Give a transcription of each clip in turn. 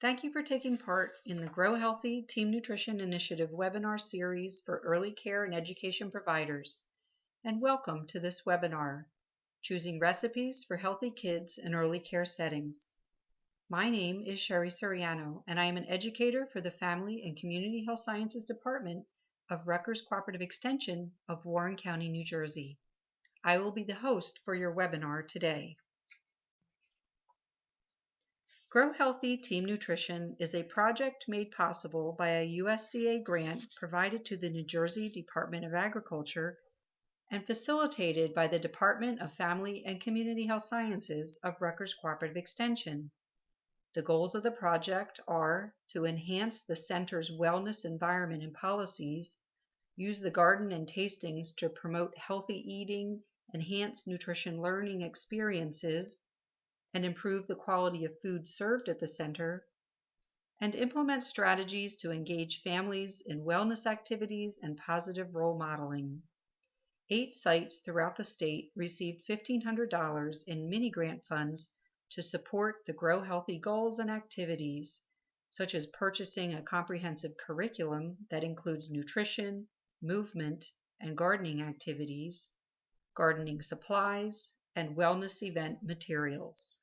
Thank you for taking part in the Grow Healthy Team Nutrition Initiative webinar series for early care and education providers. And welcome to this webinar, Choosing Recipes for Healthy Kids in Early Care Settings. My name is Sherry Soriano, and I am an educator for the Family and Community Health Sciences Department of Rutgers Cooperative Extension of Warren County, New Jersey. I will be the host for your webinar today. Grow Healthy Team Nutrition is a project made possible by a USDA grant provided to the New Jersey Department of Agriculture and facilitated by the Department of Family and Community Health Sciences of Rutgers Cooperative Extension. The goals of the project are to enhance the center's wellness environment and policies, use the garden and tastings to promote healthy eating, enhance nutrition learning experiences, and improve the quality of food served at the center, and implement strategies to engage families in wellness activities and positive role modeling. 8 sites throughout the state received $1,500 in mini-grant funds to support the Grow Healthy goals and activities, such as purchasing a comprehensive curriculum that includes nutrition, movement, and gardening activities, gardening supplies, and wellness event materials.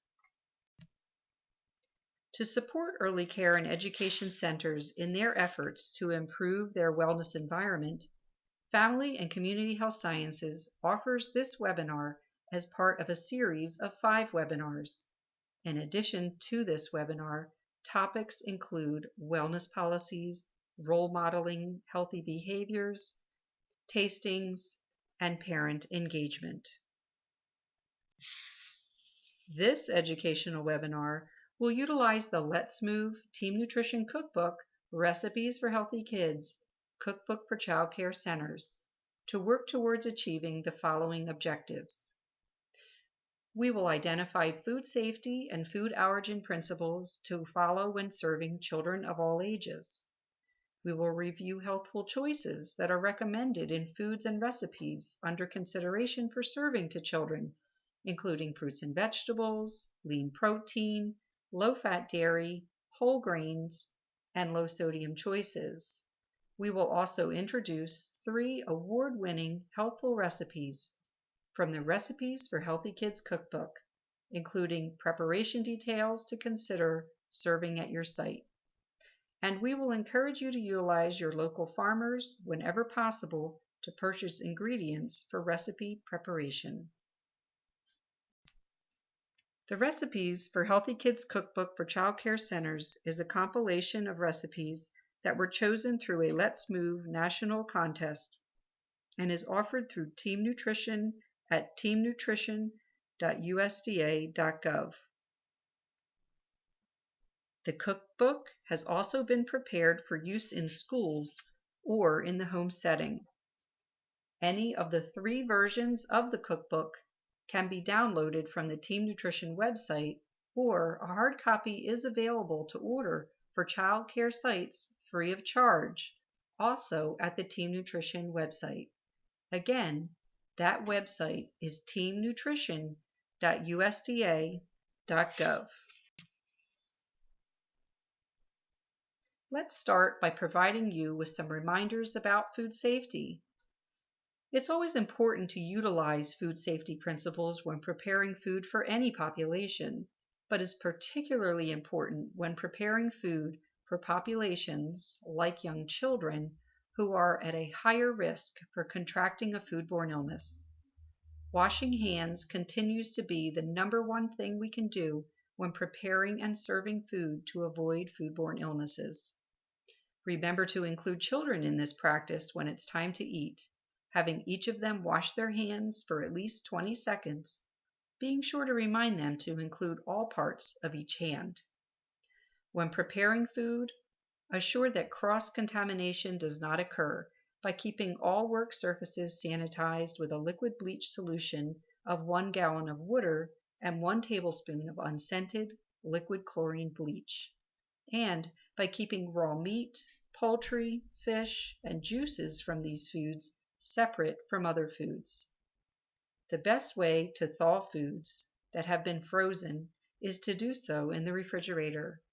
To support early care and education centers in their efforts to improve their wellness environment, Family and Community Health Sciences offers this webinar as part of a series of 5 webinars. In addition to this webinar, topics include wellness policies, role modeling healthy behaviors, tastings, and parent engagement. This educational webinar will utilize the Let's Move Team Nutrition Cookbook, Recipes for Healthy Kids, Cookbook for Childcare Centers, to work towards achieving the following objectives. We will identify food safety and food allergen principles to follow when serving children of all ages. We will review healthful choices that are recommended in foods and recipes under consideration for serving to children, including fruits and vegetables, lean protein, low-fat dairy, whole grains, and low-sodium choices. We will also introduce 3 award-winning healthful recipes from the Recipes for Healthy Kids Cookbook, including preparation details to consider serving at your site. And we will encourage you to utilize your local farmers whenever possible to purchase ingredients for recipe preparation. The Recipes for Healthy Kids Cookbook for Childcare Centers is a compilation of recipes that were chosen through a Let's Move national contest and is offered through Team Nutrition at teamnutrition.usda.gov. The cookbook has also been prepared for use in schools or in the home setting. Any of the 3 versions of the cookbook can be downloaded from the Team Nutrition website, or a hard copy is available to order for child care sites free of charge, also at the Team Nutrition website. Again, that website is teamnutrition.usda.gov. Let's start by providing you with some reminders about food safety. It's always important to utilize food safety principles when preparing food for any population, but is particularly important when preparing food for populations like young children who are at a higher risk for contracting a foodborne illness. Washing hands continues to be the #1 thing we can do when preparing and serving food to avoid foodborne illnesses. Remember to include children in this practice when it's time to eat, having each of them wash their hands for at least 20 seconds, being sure to remind them to include all parts of each hand. When preparing food, assure that cross-contamination does not occur by keeping all work surfaces sanitized with a liquid bleach solution of 1 gallon of water and 1 tablespoon of unscented liquid chlorine bleach, and by keeping raw meat, poultry, fish, and juices from these foods separate from other foods. The best way to thaw foods that have been frozen is to do so in the refrigerator.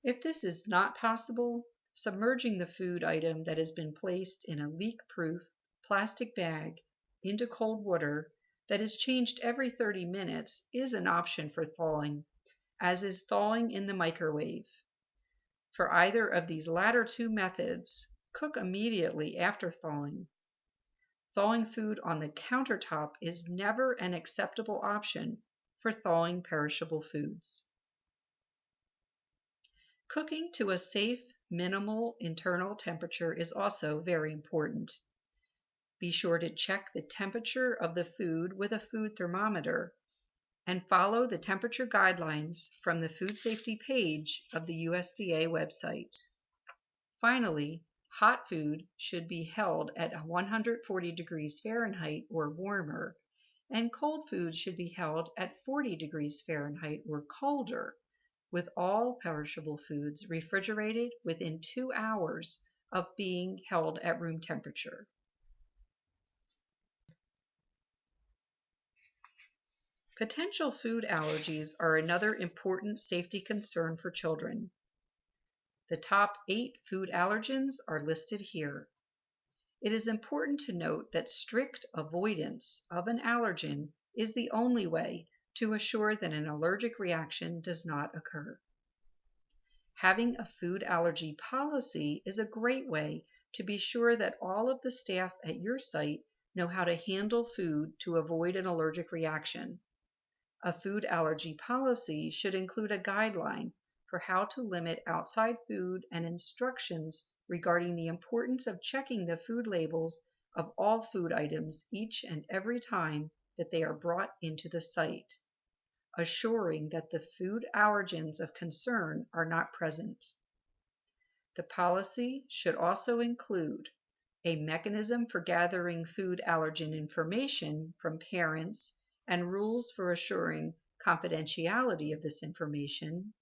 If this is not possible, submerging the food item that has been placed in a leak-proof plastic bag into cold water that is changed every 30 minutes is an option for thawing, as is thawing in the microwave. For either of these latter two methods, cook immediately after thawing. Thawing food on the countertop is never an acceptable option for thawing perishable foods. Cooking to a safe, minimal internal temperature is also very important. Be sure to check the temperature of the food with a food thermometer and follow the temperature guidelines from the food safety page of the USDA website. Finally, hot food should be held at 140 degrees Fahrenheit or warmer, and cold food should be held at 40 degrees Fahrenheit or colder, with all perishable foods refrigerated within 2 hours of being held at room temperature. Potential food allergies are another important safety concern for children. The top 8 food allergens are listed here. It is important to note that strict avoidance of an allergen is the only way to assure that an allergic reaction does not occur. Having a food allergy policy is a great way to be sure that all of the staff at your site know how to handle food to avoid an allergic reaction. A food allergy policy should include a guideline for how to limit outside food and instructions regarding the importance of checking the food labels of all food items each and every time that they are brought into the site, assuring that the food allergens of concern are not present. The policy should also include a mechanism for gathering food allergen information from parents and rules for assuring confidentiality of this information,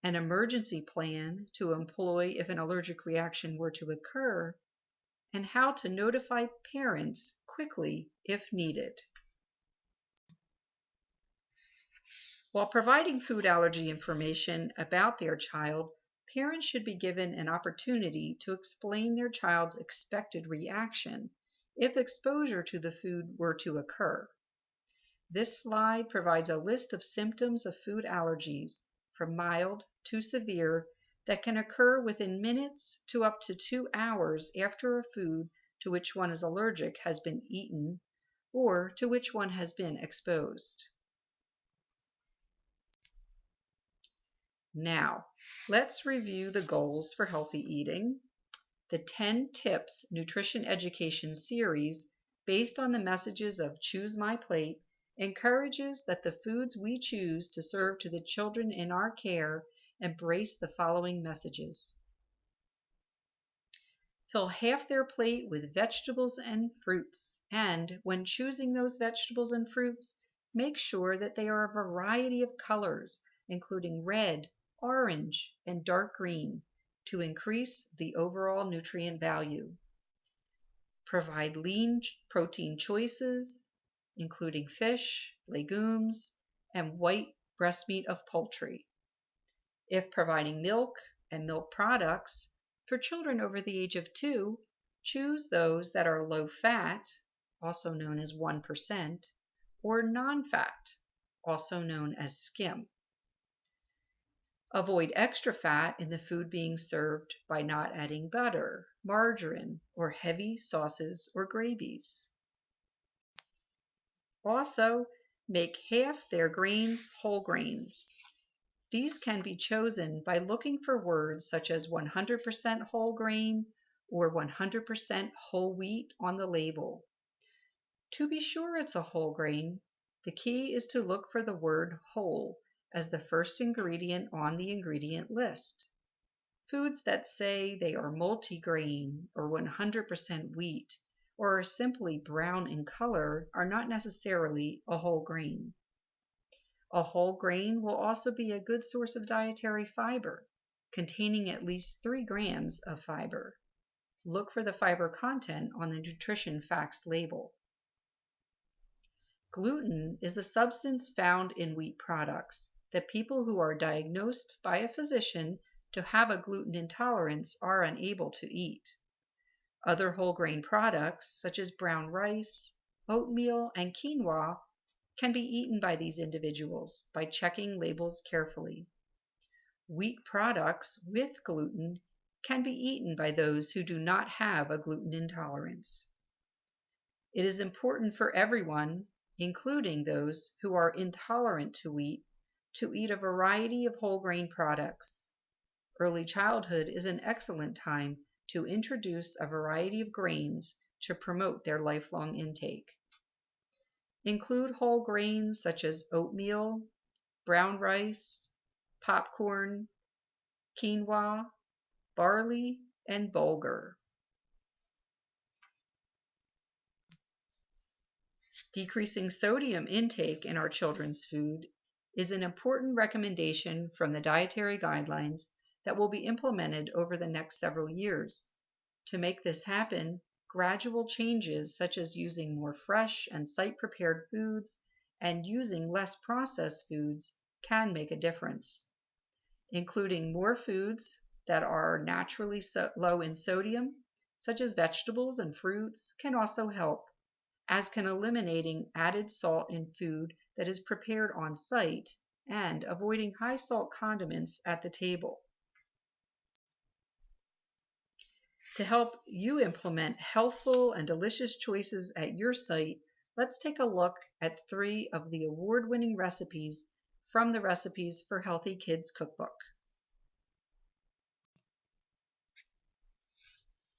an emergency plan to employ if an allergic reaction were to occur, and how to notify parents quickly if needed. While providing food allergy information about their child, parents should be given an opportunity to explain their child's expected reaction if exposure to the food were to occur. This slide provides a list of symptoms of food allergies, from mild to severe, that can occur within minutes to up to 2 hours after a food to which one is allergic has been eaten or to which one has been exposed. Now, let's review the goals for healthy eating. The 10 Tips Nutrition Education series, based on the messages of Choose My Plate, encourages that the foods we choose to serve to the children in our care embrace the following messages. Fill half their plate with vegetables and fruits, and when choosing those vegetables and fruits, make sure that they are a variety of colors, including red, orange, and dark green, to increase the overall nutrient value. Provide lean protein choices, including fish, legumes, and white breast meat of poultry. If providing milk and milk products, for children over the age of 2, choose those that are low fat, also known as 1%, or non-fat, also known as skim. Avoid extra fat in the food being served by not adding butter, margarine, or heavy sauces or gravies. Also, make half their grains whole grains. These can be chosen by looking for words such as 100% whole grain or 100% whole wheat on the label. To be sure it's a whole grain, the key is to look for the word whole as the first ingredient on the ingredient list. Foods that say they are multigrain or 100% wheat or are simply brown in color are not necessarily a whole grain. A whole grain will also be a good source of dietary fiber, containing at least 3 grams of fiber. Look for the fiber content on the nutrition facts label. Gluten is a substance found in wheat products that people who are diagnosed by a physician to have a gluten intolerance are unable to eat. Other whole grain products, such as brown rice, oatmeal, and quinoa, can be eaten by these individuals by checking labels carefully. Wheat products with gluten can be eaten by those who do not have a gluten intolerance. It is important for everyone, including those who are intolerant to wheat, to eat a variety of whole grain products. Early childhood is an excellent time to introduce a variety of grains to promote their lifelong intake. Include whole grains such as oatmeal, brown rice, popcorn, quinoa, barley, and bulgur. Decreasing sodium intake in our children's food is an important recommendation from the dietary guidelines that will be implemented over the next several years. To make this happen, gradual changes such as using more fresh and site-prepared foods and using less processed foods can make a difference. Including more foods that are naturally low in sodium, such as vegetables and fruits, can also help, as can eliminating added salt in food that is prepared on site and avoiding high salt condiments at the table. To help you implement healthful and delicious choices at your site, let's take a look at 3 of the award-winning recipes from the Recipes for Healthy Kids Cookbook.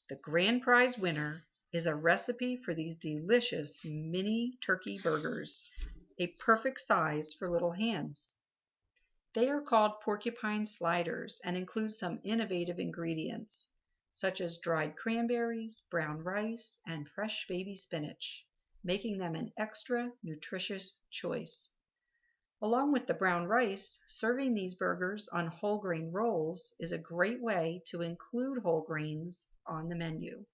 The grand prize winner is a recipe for these delicious mini turkey burgers, a perfect size for little hands. They are called Porcupine Sliders and include some innovative ingredients, such as dried cranberries, brown rice, and fresh baby spinach, making them an extra nutritious choice. Along with the brown rice, serving these burgers on whole grain rolls is a great way to include whole grains on the menu.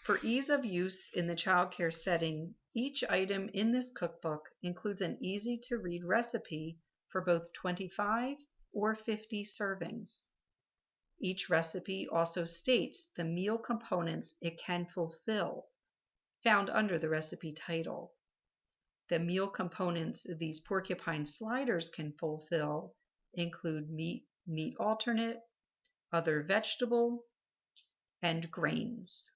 For ease of use in the childcare setting, each item in this cookbook includes an easy-to-read recipe for both 25 or 50 servings. Each recipe also states the meal components it can fulfill, found under the recipe title. The meal components these porcupine sliders can fulfill include meat alternate, other vegetable, and grains.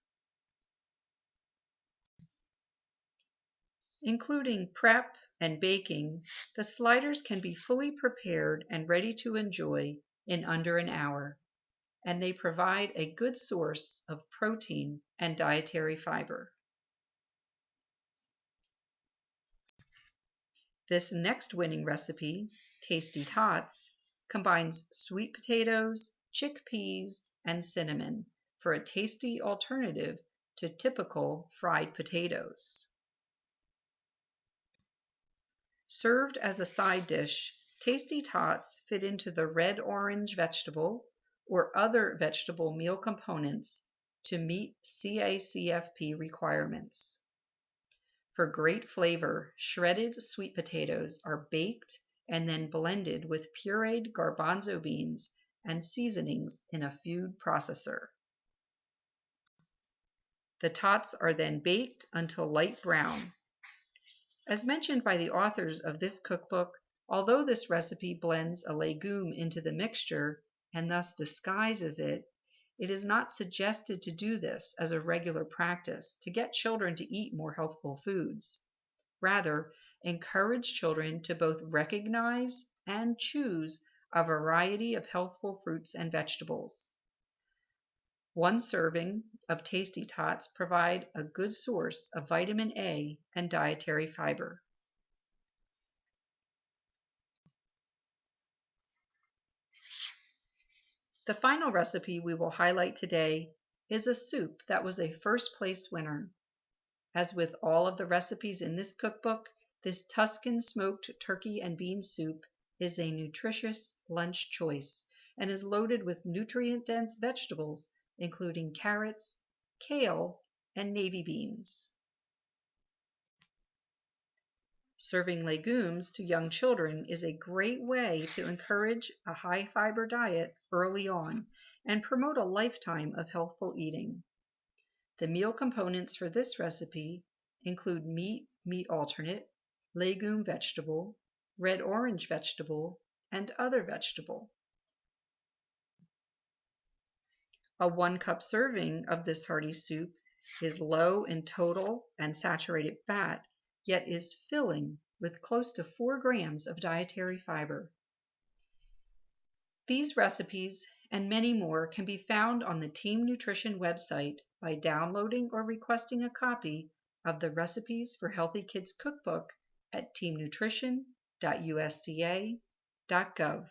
Including prep and baking, the sliders can be fully prepared and ready to enjoy in under an hour, and they provide a good source of protein and dietary fiber. This next winning recipe, Tasty Tots, combines sweet potatoes, chickpeas, and cinnamon for a tasty alternative to typical fried potatoes. Served as a side dish, Tasty Tots fit into the red-orange vegetable or other vegetable meal components to meet CACFP requirements. For great flavor, shredded sweet potatoes are baked and then blended with pureed garbanzo beans and seasonings in a food processor. The tots are then baked until light brown. As mentioned by the authors of this cookbook, although this recipe blends a legume into the mixture and thus disguises it, it is not suggested to do this as a regular practice to get children to eat more healthful foods. Rather, encourage children to both recognize and choose a variety of healthful fruits and vegetables. One serving of Tasty Tots provide a good source of vitamin A and dietary fiber. The final recipe we will highlight today is a soup that was a first place winner. As with all of the recipes in this cookbook, this Tuscan smoked turkey and bean soup is a nutritious lunch choice and is loaded with nutrient-dense vegetables including carrots, kale, and navy beans. Serving legumes to young children is a great way to encourage a high-fiber diet early on and promote a lifetime of healthful eating. The meal components for this recipe include meat alternate, legume vegetable, red-orange vegetable, and other vegetable. A 1-cup serving of this hearty soup is low in total and saturated fat, yet is filling with close to 4 grams of dietary fiber. These recipes and many more can be found on the Team Nutrition website by downloading or requesting a copy of the Recipes for Healthy Kids Cookbook at teamnutrition.usda.gov.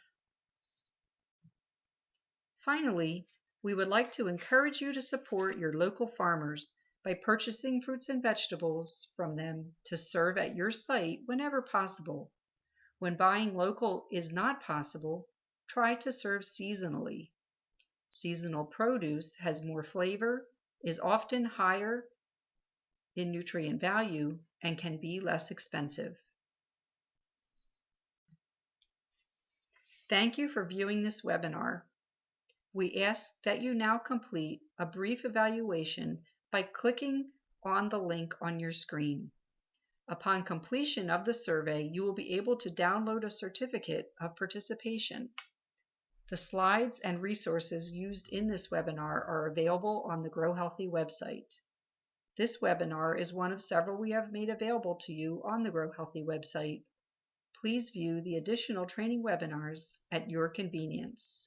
Finally, we would like to encourage you to support your local farmers by purchasing fruits and vegetables from them to serve at your site whenever possible. When buying local is not possible, try to serve seasonally. Seasonal produce has more flavor, is often higher in nutrient value, and can be less expensive. Thank you for viewing this webinar. We ask that you now complete a brief evaluation by clicking on the link on your screen. Upon completion of the survey, you will be able to download a certificate of participation. The slides and resources used in this webinar are available on the Grow Healthy website. This webinar is one of several we have made available to you on the Grow Healthy website. Please view the additional training webinars at your convenience.